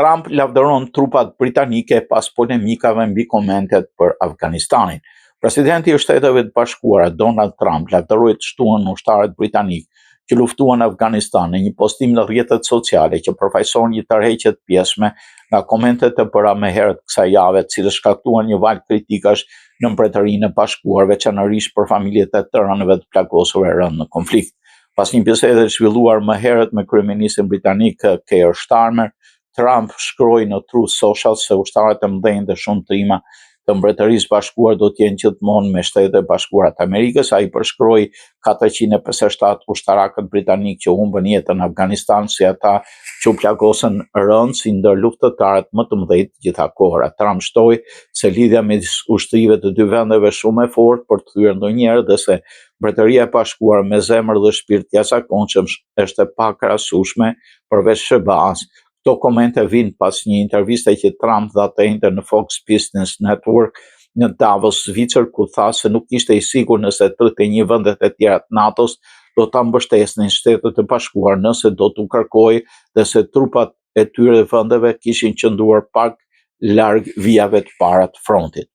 Trump lavdëron trupat britanike pas polemikave mbi komentet për Afganistanin. Presidenti i Shteteve të Bashkuara Donald Trump lavdëroi të shtuan ushtarët britanik që luftuan në Afganistan në një postim në rrjetet sociale që përfaqëson një tërheqje të pjesme nga komentet e bëra më herët kësaj jave, të cilët shkaktuan një val kritikash në Mbretërinë e Bashkuar, veçanërisht për familjet e të rënëve të plagosur e rënë në konflikt. Pas një bisede të zhvilluar më herët me kryeministin britanik Keir Starmer, Trump shkroi në Truth Social se ushtarët e mëdhenj dhe shumë trima të Mbretërisë Bashkuar do të jenë gjithmonë me Shtetet e Bashkuara të Amerikës. Ai përshkroi 457 ushtarakët britanik që humbën jetën në Afganistan si ata që u plagosën rënd si ndër luftëtarët më të mëdhenj të gjitha kohërat. Trump shtoi se lidhja midis ushtrive të dy vendeve shumë e fortë për të thyer ndonjëherë dhe se Mbretëria e Bashkuar me zemër dhe shpirt të jashtëzakonshëm është e pakrahasueshme përveç SBA-s. Këto komente vinë pas një interviste që Trump dha të njëjtën në Fox Business Network në Davos, Zvicër, ku tha se nuk ishte i sigurt nëse 31 vendet e tjera të NATO-s do ta mbështesnin Shtetet e Bashkuara nëse do t'u kërkojë dhe se trupat e tyre vendeve kishin qëndruar pak larg vijave të para të frontit.